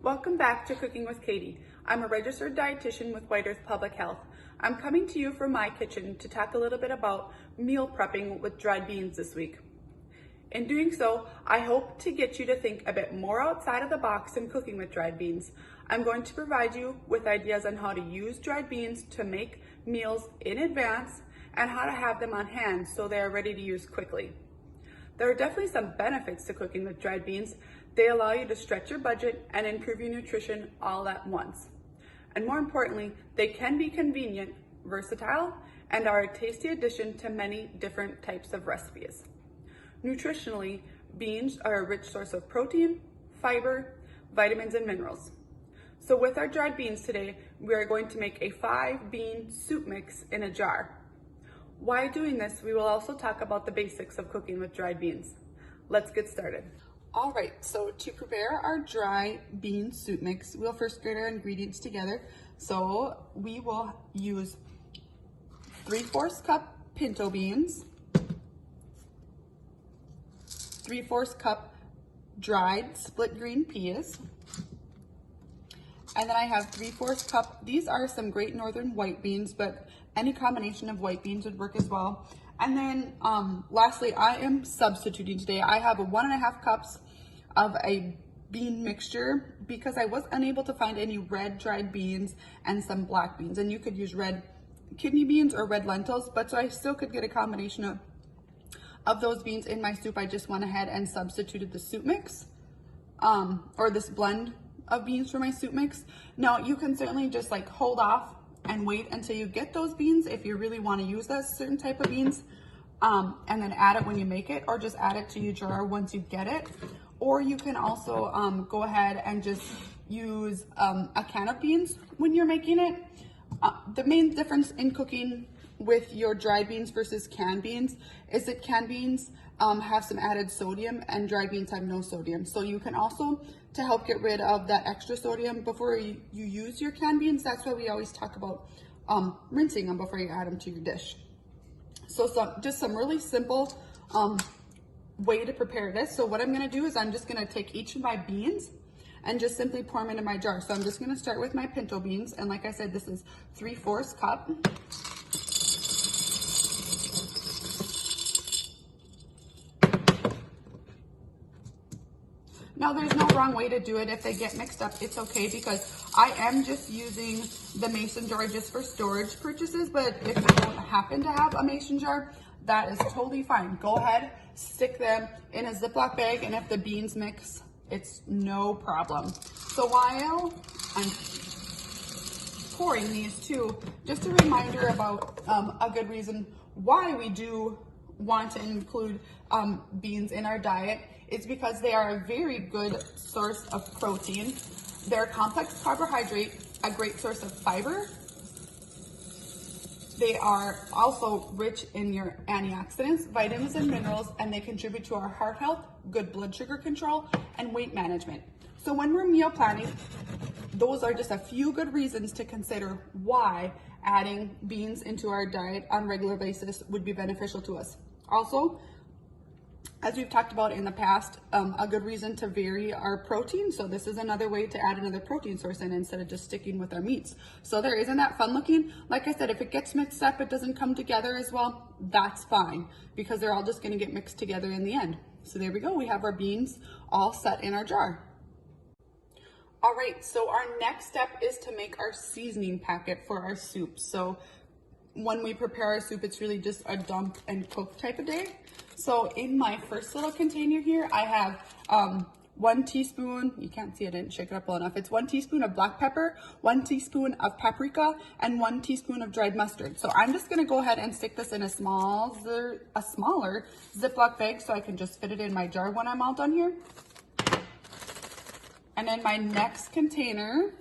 Welcome back to Cooking with Katie. I'm a registered dietitian with White Earth Public Health. I'm coming to you from my kitchen to talk a little bit about meal prepping with dried beans this week. In doing so, I hope to get you to think a bit more outside of the box in cooking with dried beans. I'm going to provide you with ideas on how to use dried beans to make meals in advance and how to have them on hand so they are ready to use quickly. There are definitely some benefits to cooking with dried beans. They allow you to stretch your budget and improve your nutrition all at once. And more importantly, they can be convenient, versatile, and are a tasty addition to many different types of recipes. Nutritionally, beans are a rich source of protein, fiber, vitamins, and minerals. So with our dried beans today, we are going to make a 5-bean soup mix in a jar. While doing this, we will also talk about the basics of cooking with dried beans. Let's get started. All right, so to prepare our dry bean soup mix, we'll first get our ingredients together. So we will use 3/4 cup pinto beans, 3/4 cup dried split green peas, and then I have 3/4 cup, these are some Great Northern white beans, but any combination of white beans would work as well. And then lastly, I am substituting today. I have 1.5 cups of a bean mixture because I was unable to find any red dried beans and some black beans. And you could use red kidney beans or red lentils, but so I still could get a combination of those beans in my soup. I just went ahead and substituted the soup mix or this blend of beans for my soup mix. Now you can certainly just like hold off and wait until you get those beans if you really want to use that certain type of beans, and then add it when you make it, or just add it to your jar once you get it. Or you can also go ahead and just use a can of beans when you're making it. The main difference in cooking with your dried beans versus canned beans is that canned beans have some added sodium and dried beans have no sodium. So you can also, to help get rid of that extra sodium before you use your canned beans, that's why we always talk about rinsing them before you add them to your dish. So just some really simple way to prepare this. So what I'm gonna do is I'm just gonna take each of my beans and just simply pour them into my jar. So I'm just gonna start with my pinto beans. And like I said, this is 3/4 cup. Now there's no wrong way to do it. If they get mixed up, it's okay, because I am just using the mason jar just for storage purchases. But if you don't happen to have a mason jar, that is totally fine. Go ahead, stick them in a Ziploc bag, and if the beans mix, it's no problem. So while I'm pouring these too, just a reminder about a good reason why we do want to include beans in our diet. It's because they are a very good source of protein. They're a complex carbohydrate, a great source of fiber. They are also rich in your antioxidants, vitamins, and minerals, and they contribute to our heart health, good blood sugar control, and weight management. So when we're meal planning, those are just a few good reasons to consider why adding beans into our diet on a regular basis would be beneficial to us. Also, as we've talked about in the past, a good reason to vary our protein. So this is another way to add another protein source in instead of just sticking with our meats. So there, isn't that fun looking? Like I said, if it gets mixed up, it doesn't come together as well, that's fine, because they're all just gonna get mixed together in the end. So there we go, we have our beans all set in our jar. All right, so our next step is to make our seasoning packet for our soup. So when we prepare our soup, it's really just a dump and cook type of day. So in my first little container here, I have 1 teaspoon, you can't see, I didn't shake it up well enough. It's 1 teaspoon of black pepper, 1 teaspoon of paprika, and 1 teaspoon of dried mustard. So I'm just gonna go ahead and stick this in a smaller Ziploc bag so I can just fit it in my jar when I'm all done here. And then my next container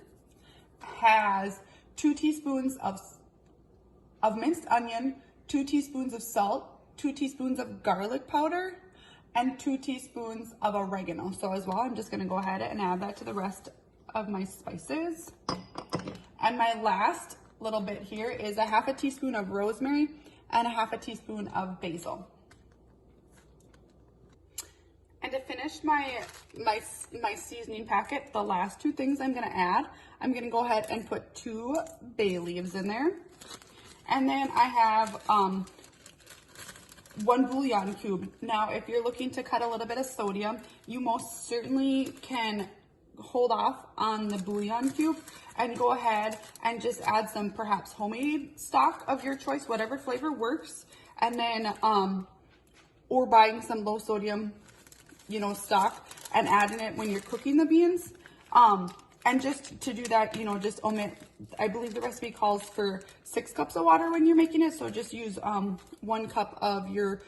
has 2 teaspoons of minced onion, 2 teaspoons of salt, 2 teaspoons of garlic powder, and 2 teaspoons of oregano. So as well, I'm just gonna go ahead and add that to the rest of my spices. And my last little bit here is 1/2 teaspoon of rosemary and 1/2 teaspoon of basil. And to finish my seasoning packet, the last two things I'm gonna add, I'm gonna go ahead and put 2 bay leaves in there. And then I have 1 bouillon cube. Now, if you're looking to cut a little bit of sodium, you most certainly can hold off on the bouillon cube and go ahead and just add some perhaps homemade stock of your choice, whatever flavor works. And then, or buying some low sodium, you know, stock and adding it when you're cooking the beans. And just to do that, you know, just omit, I believe the recipe calls for 6 cups of water when you're making it. So just use 1 cup of your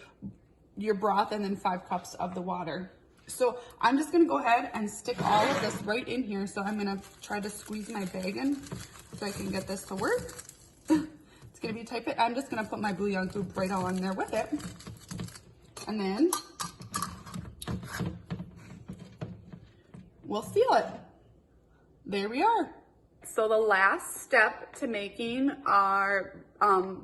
broth and then 5 cups of the water. So I'm just gonna go ahead and stick all of this right in here. So I'm gonna try to squeeze my bag in so I can get this to work. It's gonna be tight fit. I'm just gonna put my bouillon cube right on there with it. And then we'll seal it. There we are. So the last step to making our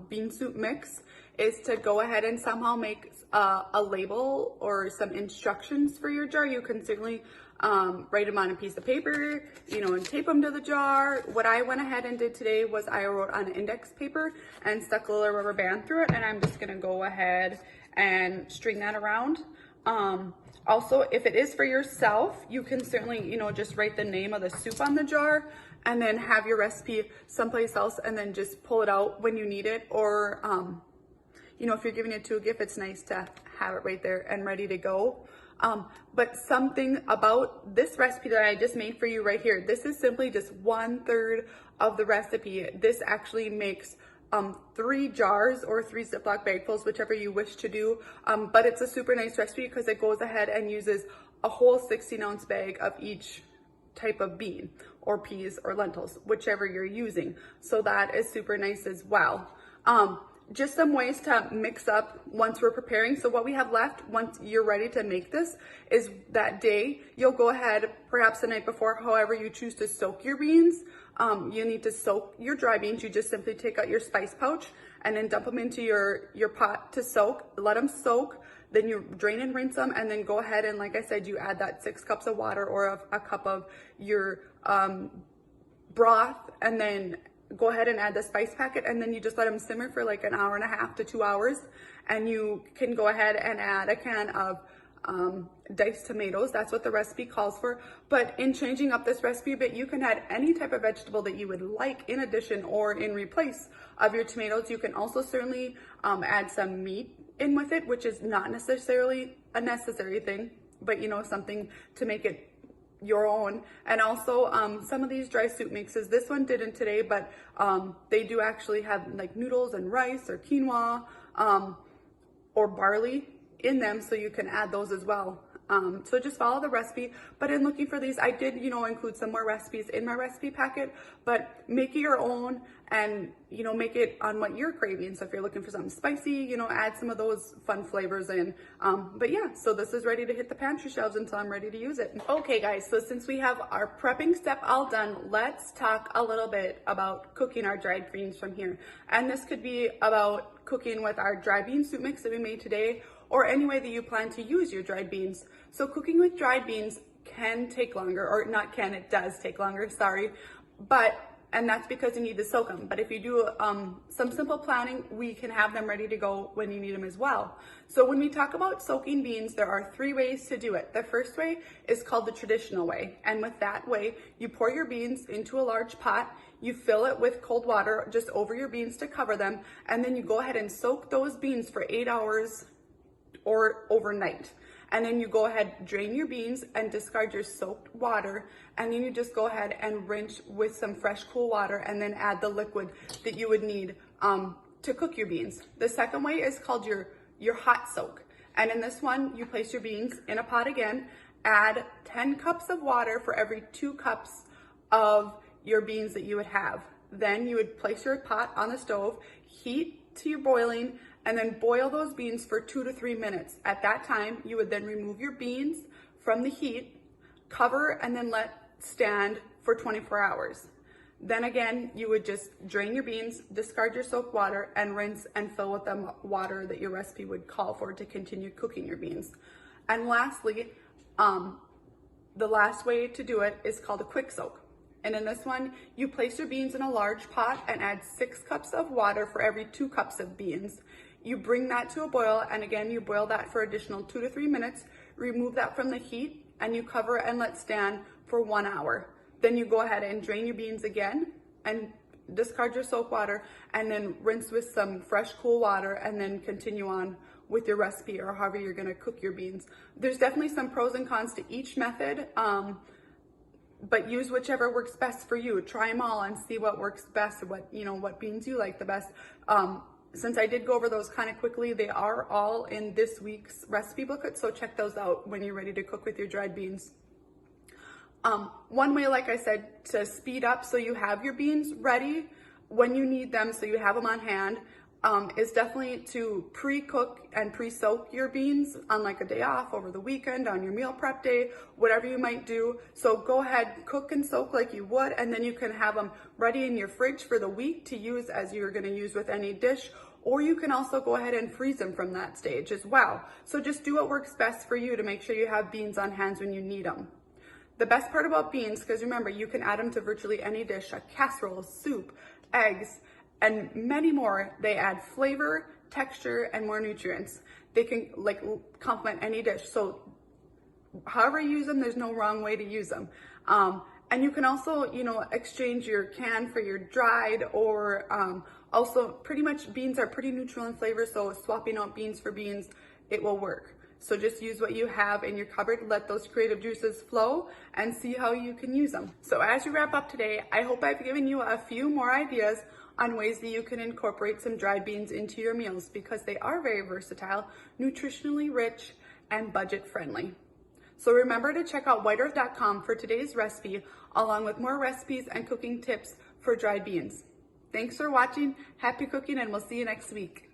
bean soup mix is to go ahead and somehow make a label or some instructions for your jar. You can certainly write them on a piece of paper, you know, and tape them to the jar. What I went ahead and did today was I wrote on index paper and stuck a little rubber band through it, and I'm just gonna go ahead and string that around. Also, if it is for yourself, you can certainly, you know, just write the name of the soup on the jar and then have your recipe someplace else and then just pull it out when you need it. Or, you know, if you're giving it to a gift, it's nice to have it right there and ready to go. But something about this recipe that I just made for you right here, this is simply just 1/3 of the recipe. This actually makes 3 jars or 3 Ziploc bagfuls, whichever you wish to do. But it's a super nice recipe because it goes ahead and uses a whole 16-ounce bag of each type of bean or peas or lentils, whichever you're using. So that is super nice as well. Just some ways to mix up once we're preparing. So what we have left once you're ready to make this is that day, you'll go ahead, perhaps the night before, however you choose to soak your beans. You need to soak your dry beans. You just simply take out your spice pouch and then dump them into your pot to soak. Let them soak. Then you drain and rinse them, and then go ahead and, like I said, you add that 6 cups of water or a cup of your broth, and then go ahead and add the spice packet, and then you just let them simmer for like 1.5 to 2 hours. And you can go ahead and add a can of diced tomatoes. That's what the recipe calls for. But in changing up this recipe a bit, you can add any type of vegetable that you would like in addition or in replace of your tomatoes. You can also certainly add some meat in with it, which is not necessarily a necessary thing, but you know, something to make it your own. And also some of these dry soup mixes, this one didn't today, but they do actually have like noodles and rice or quinoa or barley in them, so you can add those as well. So just follow the recipe. But in looking for these, I did, you know, include some more recipes in my recipe packet, but make it your own and, you know, make it on what you're craving. So if you're looking for something spicy, you know, add some of those fun flavors in. But yeah, so this is ready to hit the pantry shelves until I'm ready to use it. Okay guys, so since we have our prepping step all done, let's talk a little bit about cooking our dried greens from here. And this could be about cooking with our dry bean soup mix that we made today, or any way that you plan to use your dried beans. So cooking with dried beans can take longer, or not can, it does take longer, sorry. And that's because you need to soak them. But if you do some simple planning, we can have them ready to go when you need them as well. So when we talk about soaking beans, there are 3 ways to do it. The first way is called the traditional way. And with that way, you pour your beans into a large pot, you fill it with cold water just over your beans to cover them, and then you go ahead and soak those beans for 8 hours or overnight. And then you go ahead, drain your beans and discard your soaked water. And then you just go ahead and rinse with some fresh, cool water, and then add the liquid that you would need to cook your beans. The second way is called your hot soak. And in this one, you place your beans in a pot again, add 10 cups of water for every 2 cups of your beans that you would have. Then you would place your pot on the stove, heat to your boiling, and then boil those beans for 2 to 3 minutes. At that time, you would then remove your beans from the heat, cover, and then let stand for 24 hours. Then again, you would just drain your beans, discard your soaked water, and rinse and fill with the water that your recipe would call for to continue cooking your beans. And lastly, The last way to do it is called a quick soak. And in this one, you place your beans in a large pot and add 6 cups of water for every 2 cups of beans. You bring that to a boil, and again, you boil that for additional 2 to 3 minutes, remove that from the heat, and you cover and let stand for 1 hour. Then you go ahead and drain your beans again and discard your soak water, and then rinse with some fresh cool water, and then continue on with your recipe or however you're gonna cook your beans. There's definitely some pros and cons to each method, but use whichever works best for you. Try them all and see what works best, what beans you like the best. Since I did go over those kind of quickly, they are all in this week's recipe booklet, so check those out when you're ready to cook with your dried beans. One way, like I said, to speed up so you have your beans ready when you need them, so you have them on hand, is definitely to pre-cook and pre-soak your beans on like a day off, over the weekend, on your meal prep day, whatever you might do. So go ahead, cook and soak like you would, and then you can have them ready in your fridge for the week to use as you're gonna use with any dish, or you can also go ahead and freeze them from that stage as well. So just do what works best for you to make sure you have beans on hand when you need them. The best part about beans, because remember, you can add them to virtually any dish, a casserole, soup, eggs, and many more. They add flavor, texture, and more nutrients. They can complement any dish. So however you use them, there's no wrong way to use them. And you can also, exchange your canned for your dried, or also pretty much beans are pretty neutral in flavor. So swapping out beans for beans, it will work. So just use what you have in your cupboard, let those creative juices flow, and see how you can use them. So as you wrap up today, I hope I've given you a few more ideas on ways that you can incorporate some dried beans into your meals, because they are very versatile, nutritionally rich, and budget friendly. So remember to check out whiteearth.com for today's recipe, along with more recipes and cooking tips for dried beans. Thanks for watching, happy cooking, and we'll see you next week.